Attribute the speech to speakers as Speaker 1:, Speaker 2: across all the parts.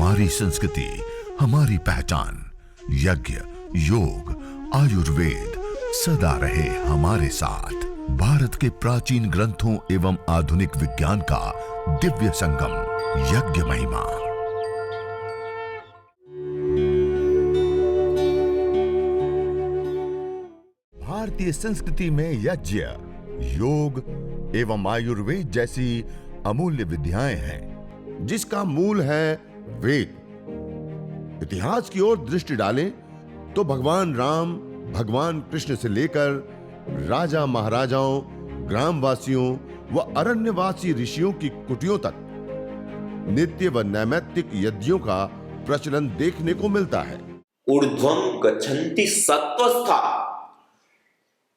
Speaker 1: हमारी संस्कृति, हमारी पहचान। यज्ञ, योग, आयुर्वेद सदा रहे हमारे साथ। भारत के प्राचीन ग्रंथों एवं आधुनिक विज्ञान का दिव्य संगम, यज्ञ महिमा। भारतीय संस्कृति में यज्ञ, योग एवं आयुर्वेद जैसी अमूल्य विद्याएं हैं, जिसका मूल है वेद। इतिहास की ओर दृष्टि डालें तो भगवान राम, भगवान कृष्ण से लेकर राजा महाराजाओं, ग्रामवासियों व अरण्यवासी ऋषियों की कुटियों तक नित्य व नैमित्तिक यज्ञों का प्रचलन देखने को मिलता है।
Speaker 2: ऊर्ध्वं गच्छन्ति सत्वस्था,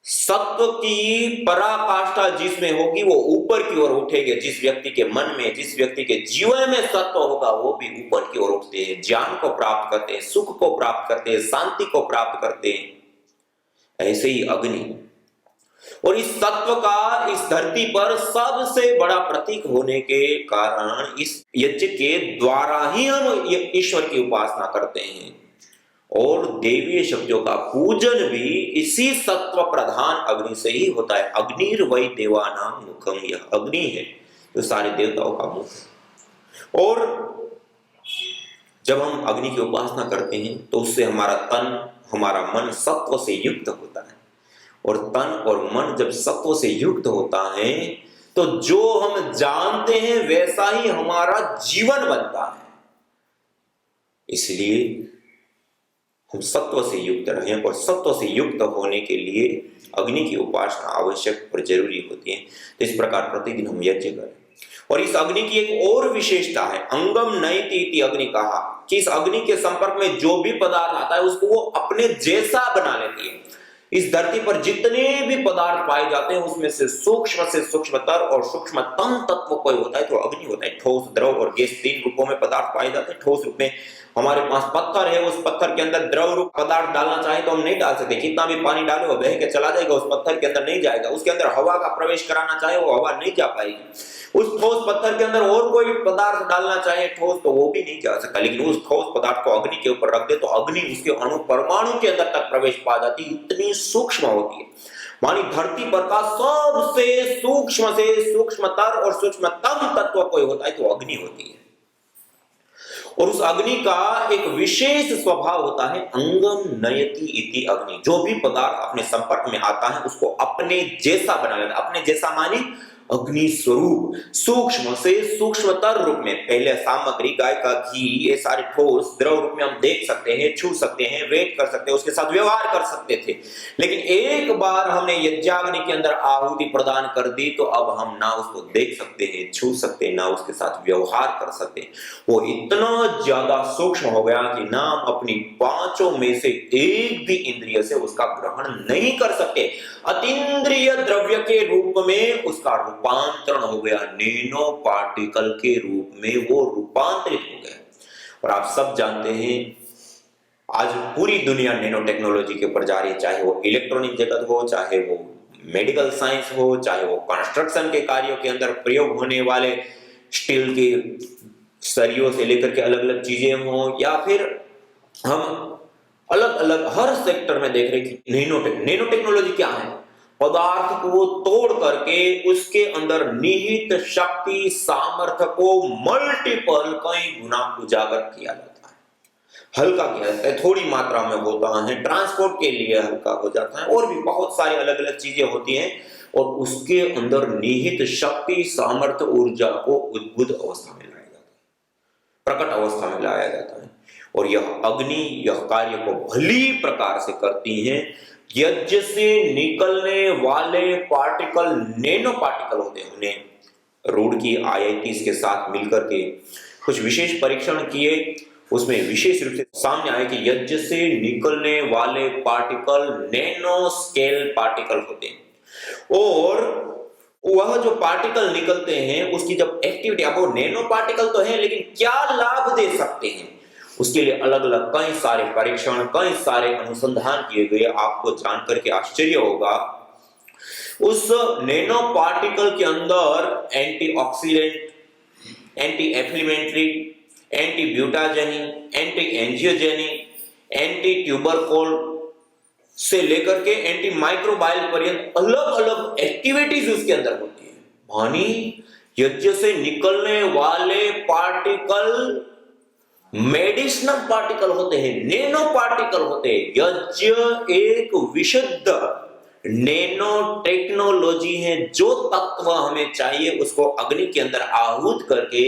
Speaker 2: सत्व की पराकाष्ठा जिसमें होगी वो ऊपर की ओर उठेगी। जिस व्यक्ति के मन में, जिस व्यक्ति के जीवन में सत्व होगा वो भी ऊपर की ओर उठते हैं, ज्ञान को प्राप्त करते हैं, सुख को प्राप्त करते हैं, शांति को प्राप्त करते हैं। ऐसे ही अग्नि और इस सत्व का इस धरती पर सबसे बड़ा प्रतीक होने के कारण इस यज्ञ के द्वारा ही हम ईश्वर की उपासना करते हैं और देवीय शक्तियों का पूजन भी इसी सत्व प्रधान अग्नि से ही होता है। अग्निर्वै देवानां मुखम, यह अग्नि है जो सारे देवताओं का मुख है। और जब हम अग्नि की उपासना करते हैं तो उससे हमारा तन, हमारा मन सत्व से युक्त होता है। और तन और मन जब सत्व से युक्त होता है तो जो हम जानते हैं वैसा ही हमारा जीवन बनता है। इसलिए हम सत्व से युक्त रहें और सत्व से युक्त होने के लिए अग्नि की उपासना आवश्यक और जरूरी होती है। तो इस प्रकार प्रतिदिन हम यज्ञ करें। और इस अग्नि की एक और विशेषता है, अंगम नयति इति अग्नि कहा कि इस अग्नि के संपर्क में जो भी पदार्थ आता है उसको वो अपने जैसा बना लेती है। इस धरती पर जितने भी पदार्थ पाए जाते हैं उसमें से सूक्ष्मतर और सूक्ष्मतम तत्व कोई होता है तो अग्नि होता है। ठोस, द्रव और गैस, तीन रूपों में पदार्थ पाए जाते हैं। ठोस रूप में हमारे पास पत्थर है, उस पत्थर के अंदर द्रव रूप पदार्थ डालना चाहे तो हम नहीं डाल सकते। कितना भी पानी डाले वो बह के चला जाएगा, उस पत्थर के अंदर नहीं जाएगा। उसके अंदर हवा का प्रवेश कराना चाहे वो हवा नहीं जा पाएगी। उस ठोस पत्थर के अंदर और कोई पदार्थ डालना चाहे ठोस तो वो भी नहीं जा सकता। लेकिन उस ठोस पदार्थ को अग्नि के ऊपर रख दे तो अग्नि उसके अणु परमाणु के अंदर तक प्रवेश पा जाती, इतनी सूक्ष्म होती है। मानी धरती पर का सबसे सूक्ष्म से सूक्ष्मतर और सूक्ष्मतम तत्व कोई होता है तो अग्नि होती है। और उस अग्नि का एक विशेष स्वभाव होता है, अंगम नयति इति अग्नि। जो भी पदार्थ अपने संपर्क में आता है उसको अपने जैसा बना लेता है। अपने जैसा माने अग्नि स्वरूप, सूक्ष्म से सूक्ष्मतर रूप में। पहले सामग्री गाय का घी, ये सारे ठोस द्रव रूप में हम देख सकते हैं, छू सकते हैं, वेट कर सकते हैं, उसके साथ व्यवहार कर सकते थे। लेकिन एक बार हमने यज्ञाग्नि के अंदर आहुति प्रदान कर दी तो अब हम ना उसको देख सकते हैं, छू सकते हैं, ना उसके साथ व्यवहार कर सकते हैं। वो इतना ज्यादा सूक्ष्म हो गया कि ना हम अपनी पांचों में से एक भी इंद्रिय से उसका ग्रहण नहीं कर सकते। अतीन्द्रिय द्रव्य के रूप में उसका रूपांतरण हो गया, नैनो पार्टिकल के रूप में वो रूपांतरित हो गया। और आप सब जानते हैं आज पूरी दुनिया नैनो टेक्नोलॉजी के ऊपर जा रही है, चाहे वो इलेक्ट्रॉनिक जगत हो, चाहे वो मेडिकल साइंस हो, चाहे वो कंस्ट्रक्शन के कार्यों के अंदर प्रयोग होने वाले स्टील के सरियों से लेकर के अलग अलग चीजें हो, या फिर हम अलग अलग हर सेक्टर में देख रहे हैं कि नैनो टेक्नोलॉजी क्या है। पदार्थ को तोड़ करके उसके अंदर निहित शक्ति सामर्थ्य को मल्टीपल कई गुना उजागर किया जाता है, हल्का किया जाता है, थोड़ी मात्रा में होता है, ट्रांसपोर्ट के लिए हल्का हो जाता है, और भी बहुत सारी अलग अलग चीजें होती हैं। और उसके अंदर निहित शक्ति सामर्थ्य ऊर्जा को उद्भुत अवस्था में लाया जाता है, प्रकट अवस्था में लाया जाता है। और यह अग्नि यह कार्य को भली प्रकार से करती है। यज्ञ से निकलने वाले पार्टिकल नैनो पार्टिकल होते हैं। उन्हें रूड की IITs के साथ मिलकर के कुछ विशेष परीक्षण किए, उसमें विशेष रूप से सामने आया कि यज्ञ से निकलने वाले पार्टिकल नैनो स्केल पार्टिकल होते हैं। और वह जो पार्टिकल निकलते हैं उसकी जब एक्टिविटी, अब वो नैनो पार्टिकल तो है लेकिन क्या लाभ दे सकते हैं उसके लिए अलग अलग कई सारे परीक्षण, कई सारे अनुसंधान किए गए। आपको जानकर के आश्चर्य होगा उस नैनो पार्टिकल के अंदर एंटीऑक्सीडेंट, एंटी इंफ्लेमेटरी, एंटी ब्यूटाजेनिक, एंटी एंजियोजेनिक, एंटी ट्यूबरकोल से लेकर के एंटी माइक्रोबाइल पर्यंत अलग अलग एक्टिविटीज उसके अंदर होती है। मानी यज्ञ से निकलने वाले पार्टिकल मेडिसिनल पार्टिकल होते हैं, नैनो पार्टिकल होते हैं। यज्ञ एक विशुद्ध नैनो टेक्नोलॉजी है। जो तत्व हमें चाहिए उसको अग्नि के अंदर आहूत करके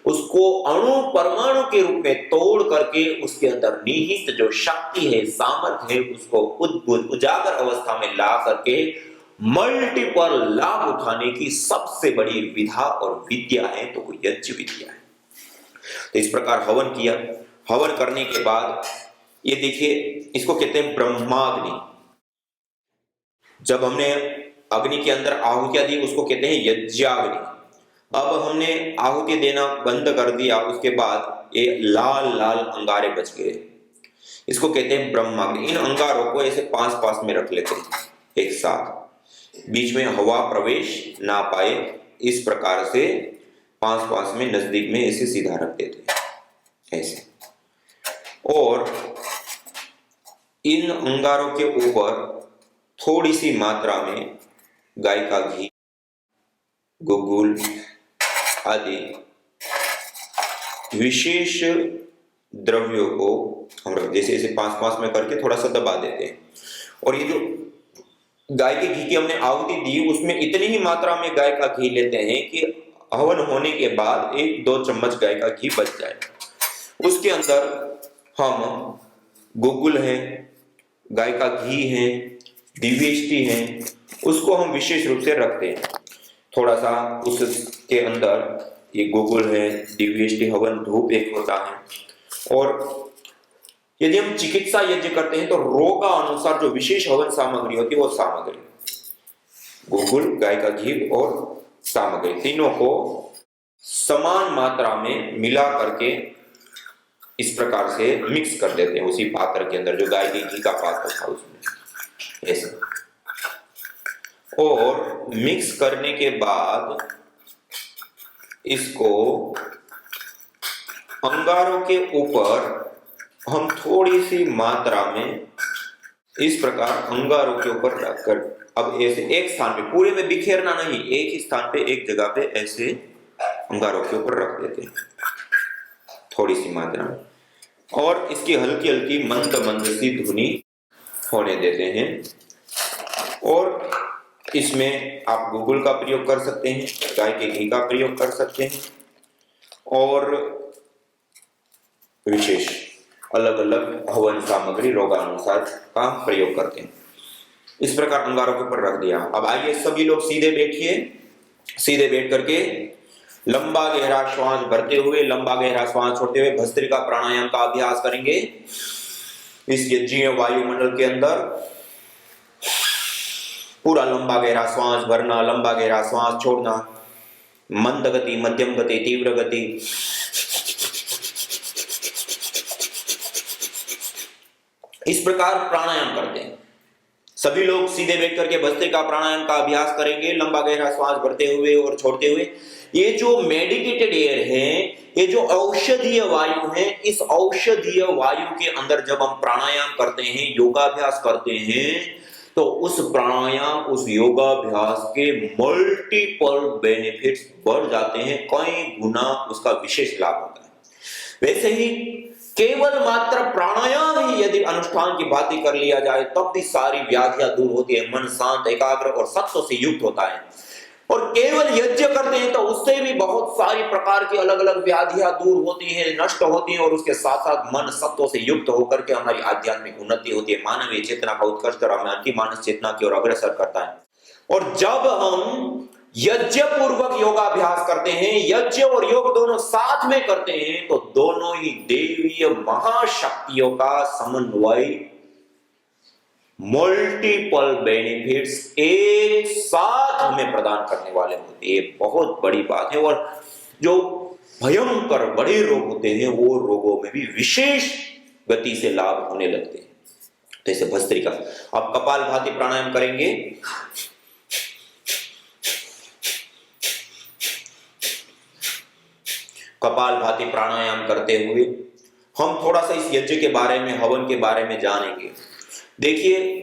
Speaker 2: उसको अणु परमाणु के रूप में तोड़ करके उसके अंदर निहित जो शक्ति है, सामर्थ्य है, उसको उद्भुत उजागर अवस्था में ला करके मल्टीपल लाभ उठाने की सबसे बड़ी विधा और विद्या है तो वो यज्ञ विद्या है। तो इस प्रकार हवन किया। हवन करने के बाद ये देखिए, इसको कहते हैं ब्रह्माग्नि। जब हमने अग्नि के अंदर आहुतियां दी उसको कहते हैं यज्ञाग्नि। अब हमने आहुति देना बंद कर दिया, उसके बाद ये लाल लाल अंगारे बच गए, इसको कहते हैं ब्रह्माग्नि। इन अंगारों को ऐसे पास पास में रख लेते हैं एक साथ, बीच में हवा प्रवेश ना पाए, इस प्रकार से पास पास में नजदीक में ऐसे सीधा रख देते हैं ऐसे। और इन अंगारों के ऊपर थोड़ी सी मात्रा में गाय का घी, गुगुल आदि विशेष द्रव्यों को हम जैसे ऐसे पास पास में करके थोड़ा सा दबा देते हैं। और ये जो गाय के घी की हमने आहुति दी उसमें इतनी ही मात्रा में गाय का घी लेते हैं कि हवन होने के बाद 1-2 चम्मच गाय का घी बच जाए। उसके अंदर हम गुगुल है, गाय का घी है, दिव्यष्टि है, उसको हम विशेष रूप से रखते हैं। थोड़ा सा उसके अंदर ये गुगुल है, दिव्यष्टि, हवन धूप एक होता है। और यदि हम चिकित्सा यज्ञ करते हैं तो रोग अनुसार जो विशेष हवन सामग्री होती है वो सामग्री, गुगुल, गाय का घी और सामग्री, तीनों को समान मात्रा में मिला करके इस प्रकार से मिक्स कर देते हैं उसी पात्र के अंदर, जो गाय के घी का पात्र था उसमें ऐसे। और मिक्स करने के बाद इसको अंगारों के ऊपर हम थोड़ी सी मात्रा में इस प्रकार अंगारों के ऊपर रखकर, अब ऐसे एक स्थान पे, पूरे में बिखेरना नहीं, एक ही स्थान पे एक जगह पे ऐसे अंगारों के ऊपर रख देते हैं थोड़ी सी मात्रा में। और इसकी हल्की हल्की मंद मंद सी धुनी होने देते हैं। और इसमें आप गुगुल का प्रयोग कर सकते हैं, गाय के घी का प्रयोग कर सकते हैं और विशेष अलग अलग हवन सामग्री रोगानुसार का प्रयोग करते हैं। इस प्रकार अंगारों के ऊपर रख दिया। अब आइए सभी लोग सीधे बैठिए। सीधे बैठ करके लंबा गहरा श्वास भरते हुए, लंबा गहरा श्वास छोड़ते हुए भस्त्रिका प्राणायाम का अभ्यास करेंगे। इस यज्ञीय वायुमंडल के अंदर पूरा लंबा गहरा श्वास भरना, लंबा गहरा श्वास छोड़ना, मंद गति, मध्यम गति, तीव्र गति। इस प्रकार प्राणायाम करते हैं। सभी लोग सीधे बैठ करके भस्त्रिका प्राणायाम का अभ्यास करेंगे, लंबा गहरा श्वास भरते हुए और छोड़ते हुए। ये जो मेडिकेटेड एयर है, ये जो औषधीय वायु है, इस औषधीय वायु के अंदर जब हम प्राणायाम करते हैं, योगाभ्यास करते हैं, तो उस प्राणायाम, उस योगाभ्यास के मल्टीपल बेनिफिट्स बढ़ जाते हैं, कई गुना उसका विशेष लाभ होता है। वैसे ही केवल मात्र प्राणायाम ही यदि अनुष्ठान की बातें कर लिया जाए तब भी सारी व्याधियां दूर होती है, मन शांत, एकाग्र और सत्व से युक्त होता है। और केवल यज्ञ करते हैं तो उससे भी बहुत सारी प्रकार की अलग अलग व्याधियां दूर होती हैं, नष्ट होती हैं, और उसके साथ साथ मन सत्व से युक्त होकर के हमारी आध्यात्मिक उन्नति होती है, मानवीय चेतना का उत्कर्ष कर हमें अंतिम मानस चेतना की ओर अग्रसर करता है। और जब हम यज्ञ पूर्वक योगाभ्यास करते हैं, यज्ञ और योग दोनों साथ में करते हैं, तो दोनों ही देवीय महाशक्तियों का समन्वय, मल्टीपल बेनिफिट्स एक साथ हमें प्रदान करने वाले होते हैं। ये बहुत बड़ी बात है। और जो भयंकर बड़े रोग होते हैं वो रोगों में भी विशेष गति से लाभ होने लगते हैं। जैसे भस्त्रिका, आप कपालभाति प्राणायाम करेंगे, कपालभाति प्राणायाम करते हुए हम थोड़ा सा इस यज्ञ के बारे में, हवन के बारे में जानेंगे। देखिए,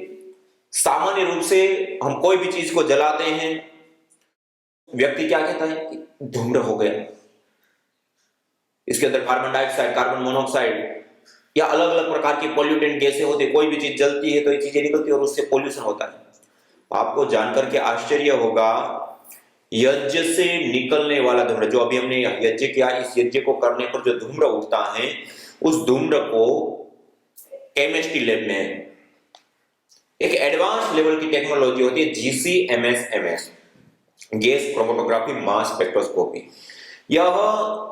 Speaker 2: सामान्य रूप से हम कोई भी चीज को जलाते हैं, व्यक्ति क्या कहता है कि धूम्र हो गया, इसके अंदर कार्बन डाइऑक्साइड, कार्बन मोनोऑक्साइड या अलग अलग प्रकार की पॉल्यूटेंट गैसें होती है। कोई भी चीज जलती है तो ये चीजें निकलती है और उससे पॉल्यूशन होता है। आपको जानकर के आश्चर्य होगा, यज्ञ से निकलने वाला धूम्र, जो अभी हमने यज्ञ किया, इस यज्ञ को करने पर जो धूम्र उठता है, उस धूम्र को केमिस्ट्री लैब में एक एडवांस लेवल की टेक्नोलॉजी होती है, GCMS, gas chromatography mass spectroscopy. यह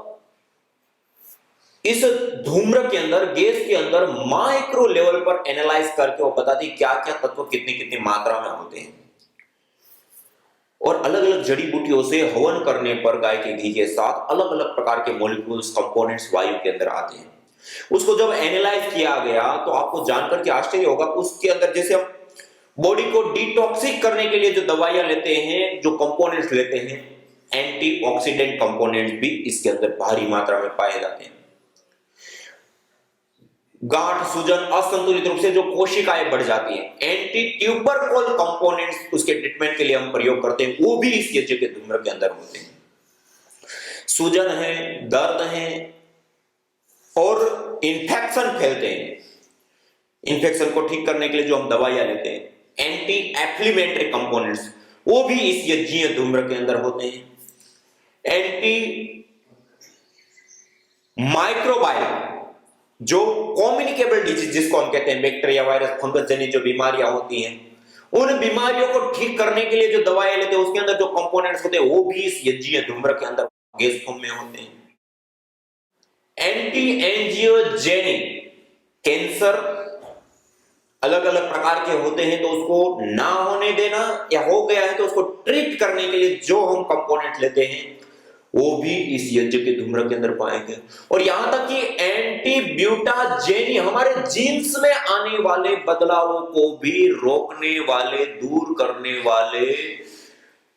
Speaker 2: इस धूम्र के अंदर, गैस के अंदर माइक्रो लेवल पर एनालाइज करके वो बताती है क्या क्या तत्व कितनी कितनी मात्रा में होते हैं। और अलग अलग जड़ी बूटियों से हवन करने पर गाय के घी के साथ अलग अलग प्रकार के मॉलिक्यूल्स, कंपोनेंट्स वायु के अंदर आते हैं। उसको जब एनालाइज किया गया तो आपको जानकर के आश्चर्य होगा, उसके अंदर जैसे हम बॉडी को डिटॉक्सिक करने के लिए जो दवाइयां लेते हैं, जो कंपोनेंट्स लेते हैं, एंटीऑक्सीडेंट कंपोनेंट्स भी इसके अंदर भारी मात्रा में पाए जाते हैं। गांठ, सूजन, असंतुलित रूप से जो कोशिकाएं बढ़ जाती हैं, एंटी ट्यूबरकुल कंपोनेंट्स उसके ट्रीटमेंट के लिए हम प्रयोग करते हैं, वो भी इस यज्ञ के धूम्र के अंदर होते हैं। सूजन है, दर्द है और इंफेक्शन फैलते हैं, इंफेक्शन को ठीक करने के लिए जो हम दवाइयां लेते हैं, एंटी एफ्लिमेंट्री कंपोनेंट्स, वो भी इस यज्ञीय धूम्र के अंदर होते हैं। एंटी माइक्रोबायल, जो कम्युनिकेबल डिजीज जिसको हम कहते हैं, बैक्टीरिया, वायरस, फंगस जनित जो बीमारियां होती हैं, उन बीमारियों को ठीक करने के लिए जो दवाएं लेते हैं, उसके अंदर जो कंपोनेंट्स होते हैं, वो भी इस यज्ञीय धूम्र के अंदर गैस फॉर्म में होते हैं। एंटी एंजियोजेनिक, कैंसर अलग अलग प्रकार के होते हैं, तो उसको ना होने देना या हो गया है तो उसको ट्रीट करने के लिए जो हम कंपोनेंट लेते हैं, वो भी इस यज्ञ के धूम्र के अंदर पाएंगे। और यहां तक कि एंटी ब्यूटाजेनी, हमारे जीन्स में आने वाले बदलावों को भी रोकने वाले, दूर करने वाले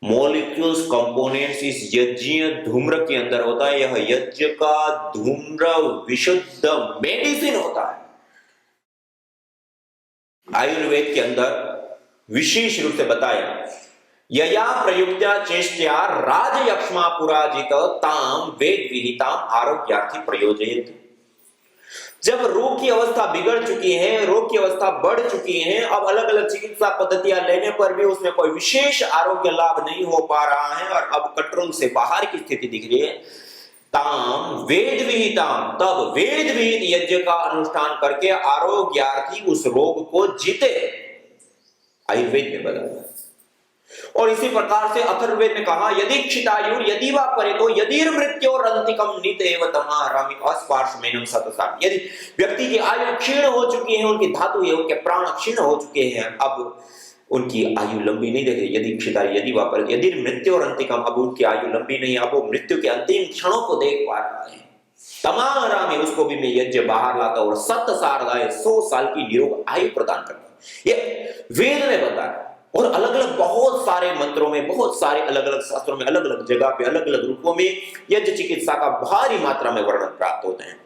Speaker 2: मॉलिक्यूल्स, कंपोनेंट्स इस यज्ञीय धूम्र के अंदर होता है। यह यज्ञ का धूम्र विशुद्ध मेडिसिन होता है। आयुर्वेद के अंदर विशेष रूप से बताया, यया प्रयुक्त्या चेष्ट्या राजयक्ष्मा पुराजित ताम वेद विहिताम आरोग्यार्थी प्रयोजयेत्। जब रोग की अवस्था बिगड़ चुकी है, रोग की अवस्था बढ़ चुकी है, अब अलग अलग चिकित्सा पद्धतियां लेने पर भी उसमें कोई विशेष आरोग्य लाभ नहीं हो पा रहा है और अब कंट्रोल से बाहर की स्थिति दिख रही है, ताम वेद विहिताम, तब वेद विहित यज्ञ का अनुष्ठान करके आरोग्यार्थी उस रोग को जीते, आयुर्वेद में बताया। और इसी प्रकार से अथर्ववेद में कहा, यदि क्षितायुर यदि वा परेतो यदि मृत्योरंतिकम नित एव तमारामि अस्पार्शमेनम सतसा। यदि व्यक्ति की आयु क्षीण हो चुकी है, उनकी धातु है, उनके प्राण क्षीण हो चुके हैं, अब उनकी आयु लंबी नहीं देखे, यदि क्षितायु यदि वा परेतो यदि मृत्योरंतिकम, अब उनकी आयु लंबी नहीं, अब वो मृत्यु के अंतिम क्षणों को देख पा रहा है, तमारामि, उसको भी मैं यज्ञ बाहर लाता और सत सारदाय 100 साल की निरोग आयु प्रदान करता। ये वेद ने बताया। और अलग अलग बहुत सारे मंत्रों में, बहुत सारे अलग अलग शास्त्रों में, अलग अलग जगह पे, अलग अलग रूपों में यज्ञ चिकित्सा का भारी मात्रा में वर्णन प्राप्त होते हैं।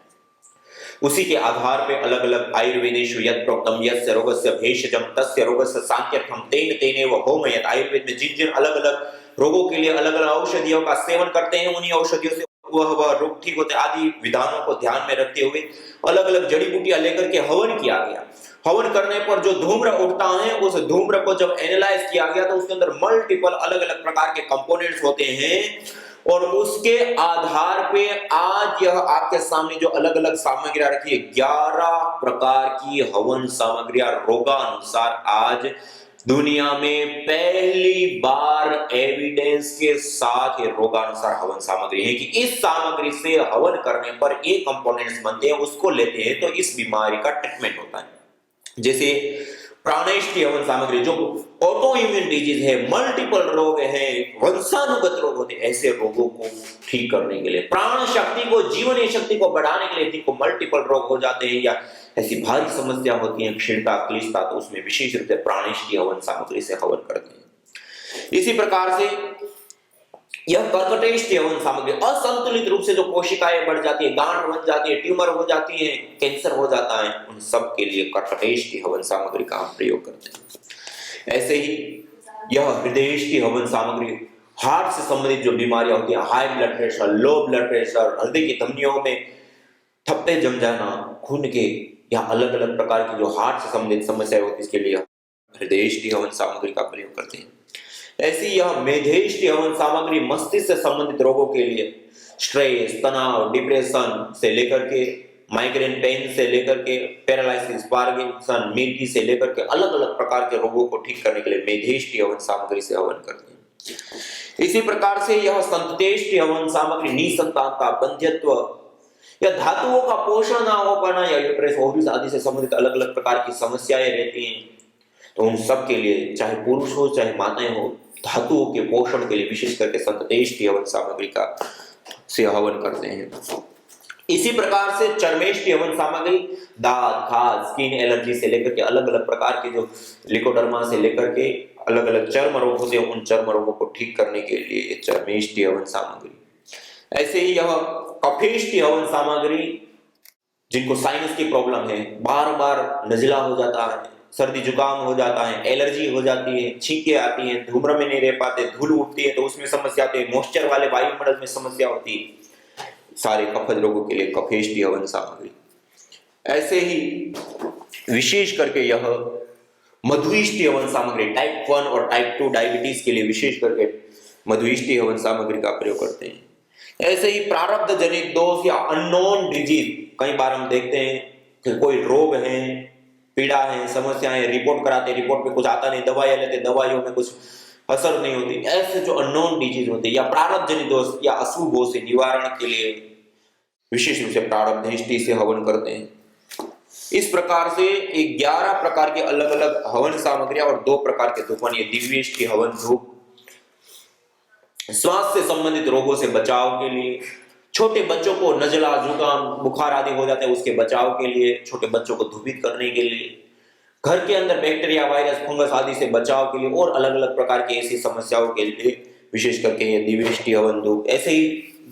Speaker 2: उसी के आधार पे अलग अलग आयुर्वेदेषु यत् प्रोक्तम यस्य रोगस्य भेषजम तस्य रोगस्य शान्त्यर्थम तेन तेनेव होमयत्। आयुर्वेद में जिन जिन अलग अलग रोगों के लिए अलग अलग औषधियों का सेवन करते हैं, उन्हीं औषधियों से वह रोग ठीक होते आदि विधानों को ध्यान में रखते हुए अलग अलग जड़ी बूटियां लेकर के हवन किया गया। हवन करने पर जो धूम्र उठता है, उस धूम्र को जब एनालाइज किया गया तो उसके अंदर मल्टीपल अलग अलग प्रकार के कंपोनेंट्स होते हैं और उसके आधार पे आज यह आपके सामने जो अलग अलग सामग्रियां रखी है, 11 प्रकार की हवन सामग्रियां रोगानुसार आज दुनिया में पहली बार एविडेंस के साथ ये रोगानुसार हवन सामग्री है कि इस सामग्री से हवन करने पर ये कंपोनेंट्स बनते हैं, उसको लेते हैं तो इस बीमारी का ट्रीटमेंट होता है। जैसे प्राणेष्टि हवन सामग्री, जो ऑटो इम्यून डिजीज है, मल्टीपल रोग है, वंशानुगत रोग होते हैं, ऐसे रोगों को ठीक करने के लिए, प्राण शक्ति को, जीवनी शक्ति को बढ़ाने के लिए, जिनको मल्टीपल रोग हो जाते हैं या ऐसी भारी समस्या होती है, क्षीणता, क्लिष्टता, तो उसमें विशेष रूप से प्राणेष्टि हवन सामग्री से हवन करते हैं। इसी प्रकार से यह कर्कटेष्ट हवन सामग्री असंतुलित रूप से जो कोशिकाएं बढ़ जाती है, गांठ बन जाती है, ट्यूमर हो जाती है, कैंसर हो जाता है, उन सब के लिए कर्कटेष्ट हवन सामग्री का हम प्रयोग करते हैं। ऐसे ही यह हृदयेष्ट हवन सामग्री हार्ट से संबंधित जो बीमारियां होती है, high blood pressure, low blood pressure, हृदय की धमनियों में थप्पे जम जाना खून के, या अलग अलग प्रकार की जो हार्ट से संबंधित समस्याएं होती है, इसके लिए हृदयेष्ट हवन सामग्री का प्रयोग करते हैं। ऐसी यह मेधेष्ट हवन सामग्री मस्तिष्क से संबंधित रोगों के लिए, स्ट्रेस, तनाव, डिप्रेशन से लेकर के माइग्रेन पेन से लेकर के पैरालिसिस, पार्किंसन, मिर्गी से लेकर के अलग अलग प्रकार के रोगों को ठीक करने के लिए मेधेष्ट हवन सामग्री से हवन करते हैं। इसी प्रकार से यह संतेष्ट हवन सामग्री निसंतानता, बंध्यत्व या धातुओं का पोषण ना हो पाना या यूट्रस ओवरीज आदि से संबंधित अलग अलग प्रकार की समस्याएं रहती हैं, तो उन सब के लिए चाहे पुरुष हो चाहे माताएं हो, धातुओं के पोषण के लिए विशेष करके संतेष्ट हवन सामग्री का से हवन करते हैं। इसी प्रकार से चर्मेष्ट हवन सामग्री दांत, खाज, स्किन एलर्जी से लेकर के अलग अलग प्रकार के जो लिकोडर्मा से लेकर के अलग अलग चर्म रोग होते हैं, उन चर्म रोगों को ठीक करने के लिए चर्मेष्ट हवन सामग्री। ऐसे ही यह कफेष्ट हवन सामग्री, जिनको साइनस की प्रॉब्लम है, बार बार नजला हो जाता है, सर्दी जुकाम हो जाता है, एलर्जी हो जाती है, छींके आती हैं, धूम्र में नहीं रह पाते, धूल उठती है तो उसमें समस्या आती है, मॉइस्चर वाले वायुमंडल में समस्या होती है, सारे कफज रोगों के लिए कफेष्ट हवन सामग्री। ऐसे ही विशेष करके यह मधुइष्ट हवन सामग्री टाइप 1 और टाइप 2 डायबिटीज के लिए विशेष करके मधुइष्ट हवन सामग्री का प्रयोग करते हैं। ऐसे ही प्रारब्ध जनित दोष या अननोन डिजीज, कई बार हम देखते हैं कि कोई रोग है, पीड़ा है, समस्याएं, रिपोर्ट कराते, रिपोर्ट में कुछ आता नहीं, दवाइयां लेते, दवाइयों में कुछ असर नहीं होती, ऐसे जो अननोन डिजीज होते हैं या प्रारब्ध जनित दोष या अशुभों से निवारण के लिए विशेष रूप से प्रारब्धेष्टि से हवन करते हैं। इस प्रकार से 11 प्रकार के अलग अलग हवन सामग्रियां और 2 प्रकार के धूपन, ये दिव्येष्टि हवन धूप श्वास से संबंधित रोगों से बचाव के लिए, छोटे बच्चों को नजला, जुकाम, बुखार आदि हो जाते हैं उसके बचाव के लिए, छोटे बच्चों को धूपित करने के लिए, घर के अंदर बैक्टीरिया, वायरस, फंगस आदि से बचाव के लिए और अलग अलग प्रकार की ऐसी समस्याओं के लिए विशेष करके ये दिव्येष्टि हवन धूप। ऐसे ही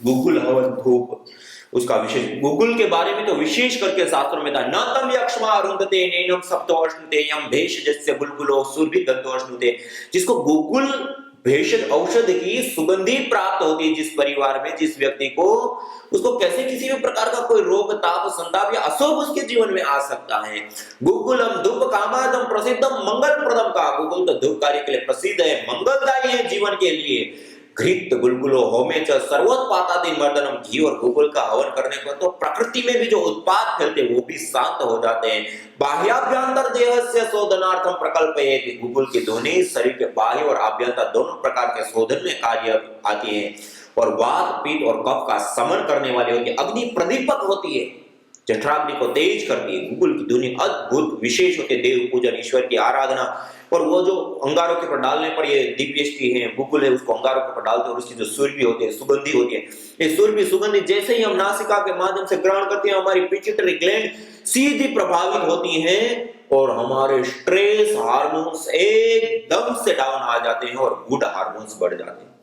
Speaker 2: गुगुल हवन धूप, उसका विशेष, गुगुल के बारे में तो विशेष करके शास्त्रों में था, न तम यक्ष्मा अरुंधते नैनम सप्तोष्णुते यम भेषजस्य बुलबुलो सुरभिगंधोष्णुते, जिसको गुगुल भेषज औषध की सुगंधी प्राप्त होती है जिस परिवार में, जिस व्यक्ति को, उसको कैसे किसी भी प्रकार का कोई रोग, ताप, संताप या अशुभ उसके जीवन में आ सकता है। गुगुलम धूप कामादम प्रसिद्धम मंगल प्रदम का, गुगुल तो धूप कार्य के लिए प्रसिद्ध है, मंगलदायी है जीवन के लिए। घृत गुलगुलो होमे च सर्वोत्पातादि मर्दनम, घी और गुगुल का हवन करने पर तो प्रकृति में भी जो उत्पाद फैलते वो भी शांत हो जाते हैं। बाह्याभ्यंतर देहस्य शोधनार्थम प्रकल्पयेति, गुगुल की ध्वनि शरीर के बाह्य और आभ्यंतर दोनों प्रकार के शोधन में कार्य आती है और वात, पित्त और कफ का समन करने वाली होती है, अग्नि प्रदीपक होती है, जठराग्नि को तेज करती है। गुगुल की ध्वनि अद्भुत विशेष होती है, देव पूजन, ईश्वर की आराधना, और वो जो अंगारों के ऊपर डालने पर ये दिव्येष्टि है, गुगुल है, उसको अंगारों के ऊपर डालते हैं और उसकी जो सुरभि होती है, सुगंधी होती है, ये सुरभि सुगंधी जैसे ही हम नासिका के माध्यम से ग्रहण करते हैं, हमारी पिट्यूटरी ग्लैंड सीधी प्रभावित होती है और हमारे स्ट्रेस हार्मोन्स एकदम से डाउन आ जाते हैं और गुड हार्मोन्स बढ़ जाते हैं।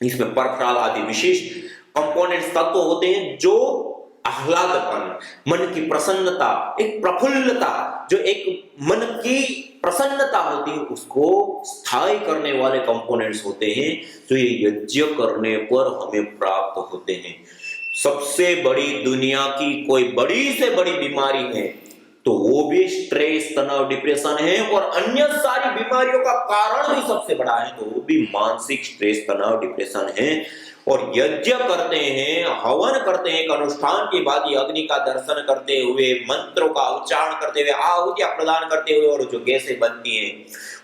Speaker 2: इसमें परफ्राल आदि विशेष कंपोनेंट्स तत्व होते हैं जो आह्लादपन, मन की प्रसन्नता, एक प्रफुल्लता, जो एक मन की प्रसन्नता होती है उसको स्थायी करने वाले कंपोनेंट्स होते हैं, जो ये यज्ञ करने पर हमें प्राप्त होते हैं। सबसे बड़ी दुनिया की कोई बड़ी से बड़ी बीमारी है तो वो भी स्ट्रेस, तनाव, डिप्रेशन है, और अन्य सारी बीमारियों का कारण भी सबसे बड़ा है तो वो भी मानसिक स्ट्रेस, तनाव, डिप्रेशन है। और यज्ञ करते हैं, हवन करते हैं, एक अनुष्ठान की बात, अग्नि का दर्शन करते हुए, मंत्रों का उच्चारण करते हुए, आहुतियां प्रदान करते हुए, और जो गैसें बनती हैं,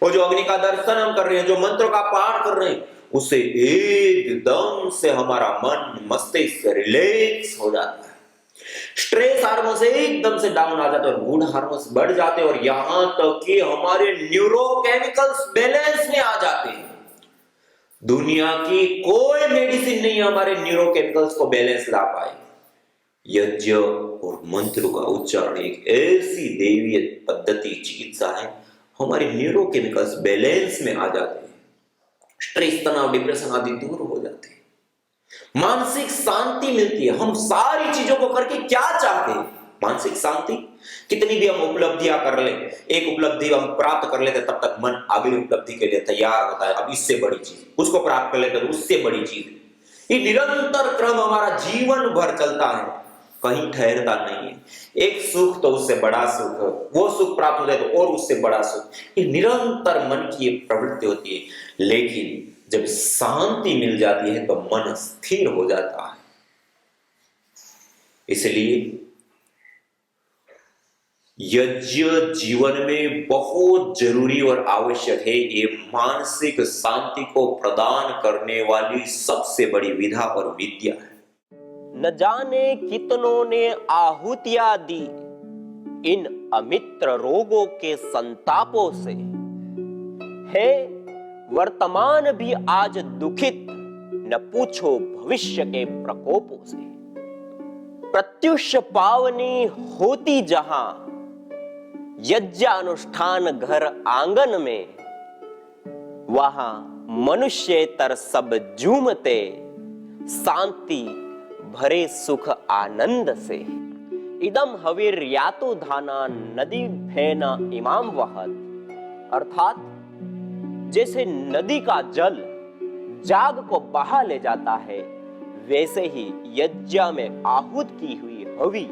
Speaker 2: और जो अग्नि का दर्शन हम कर रहे हैं, जो मंत्रों का पाठ कर रहे हैं, उससे एकदम से हमारा मन, मस्तिष्क रिलैक्स हो जाता है, स्ट्रेस हार्मोन्स एकदम से डाउन आ जाते हैं और गुड हार्मोन्स बढ़ जाते हैं, और यहां तक कि हमारे न्यूरोकेमिकल्स बैलेंस में आ जाते हैं। दुनिया की कोई मेडिसिन नहीं हमारे न्यूरोकेमिकल्स को बैलेंस ला पाए। यज्ञ और मंत्रों का उच्चारण एक ऐसी दैवीय पद्धति, चिकित्सा है, हमारे न्यूरोकेमिकल्स बैलेंस में आ जाते हैं, स्ट्रेस, तनाव, डिप्रेशन आदि दूर हो जाते हैं। मानसिक शांति मिलती है। हम सारी चीजों को करके क्या चाहते हैं? मानसिक शांति। कितनी भी हम उपलब्धियां कर ले, एक उपलब्धि हम प्राप्त कर लेते तब तक मन अगली उपलब्धि के लिए तैयार होता है। अब इससे बड़ी चीज, उसको प्राप्त कर लेते तो उससे बड़ी चीज। ये निरंतर क्रम हमारा जीवन भर चलता है, कहीं ठहरता नहीं है। एक सुख तो उससे बड़ा सुख, वो सुख प्राप्त हो जाए तो और उससे बड़ा सुख। ये निरंतर मन की एक प्रवृत्ति होती है। लेकिन जब शांति मिल जाती है तो मन स्थिर हो जाता है। इसलिए यज्ञ जीवन में बहुत जरूरी और आवश्यक है। ये मानसिक शांति को प्रदान करने वाली सबसे बड़ी विधा और विद्या है।
Speaker 3: न जाने कितनों ने आहुतियां दी इन अमित्र रोगों के संतापों से, है वर्तमान भी आज दुखित, न पूछो भविष्य के प्रकोपों से। प्रत्युष पावनी होती जहां यज्ञानुष्ठान घर आंगन में, वहां मनुष्येतर सब झूमते शांति भरे सुख आनंद से। इदम हवीर यातो धाना नदी भैना इमाम वहत, अर्थात जैसे नदी का जल जाग को बहा ले जाता है, वैसे ही यज्ञ में आहूत की हुई हवि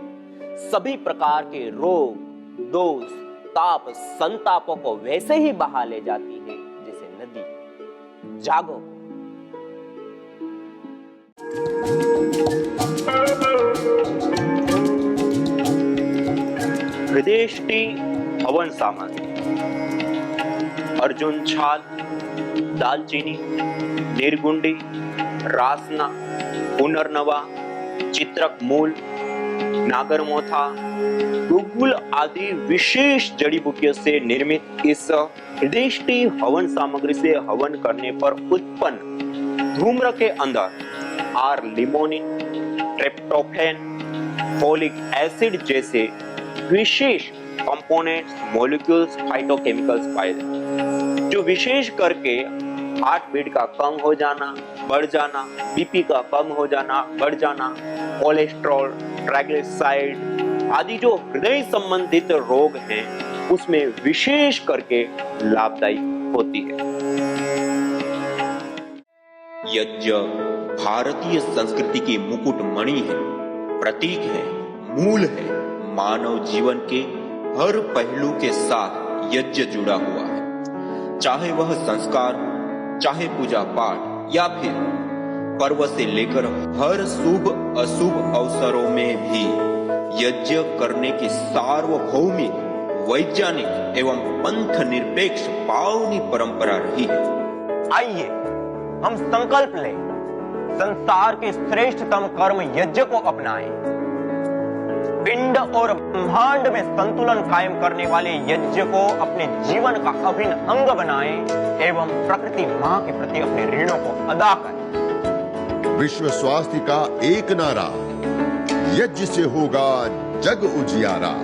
Speaker 3: सभी प्रकार के रोग, दोष, ताप, संतापों को वैसे ही बहा ले जाती है जैसे नदी जागो।
Speaker 2: हृदयष्टि हवन सामग्री: अर्जुन छाल, दालचीनी, निर्गुंडी, रासना, पुनर्नवा, चित्रक मूल, नागरमोथा, गुगुल आदि विशेष जड़ी बूटियों से निर्मित इस हृदयष्टि हवन सामग्री से हवन करने पर उत्पन्न धूम्र के अंदर आर लिमोनिन, ट्रिप्टोफैन, फोलिक एसिड जैसे विशेष कंपोनेंट्स, मॉलिक्यूल्स, फाइटोकेमिकल्स पाए जाते, जो विशेष करके हार्ट बीट का कम हो जाना, बढ़ जाना, बीपी का कम हो जाना, बढ़ जाना, कोलेस्ट्रॉल, ट्राइग्लिसराइड आदि जो हृदय संबंधित रोग हैं उसमें विशेष करके लाभदायी होती है। यज्ञ भारतीय संस्कृति की मुकुट मणि है, प्रतीक है, मूल है। मानव जीवन के हर पहलू के साथ यज्ञ जुड़ा हुआ है, चाहे वह संस्कार, चाहे पूजा पाठ या फिर पर्व से लेकर हर शुभ अशुभ अवसरों में भी यज्ञ करने की सार्वभौमिक, वैज्ञानिक एवं पंथ निरपेक्ष पावनी परंपरा रही है।
Speaker 3: आइए हम संकल्प लें, संसार के श्रेष्ठतम कर्म यज्ञ को अपनाएं। पिंड और ब्रह्मांड में संतुलन कायम करने वाले यज्ञ को अपने जीवन का अभिन्न अंग बनाएं एवं प्रकृति मां के प्रति अपने ऋणों को अदा करें।
Speaker 1: विश्व स्वास्थ्य का एक नारा, यज्ञ से होगा जग उजियारा।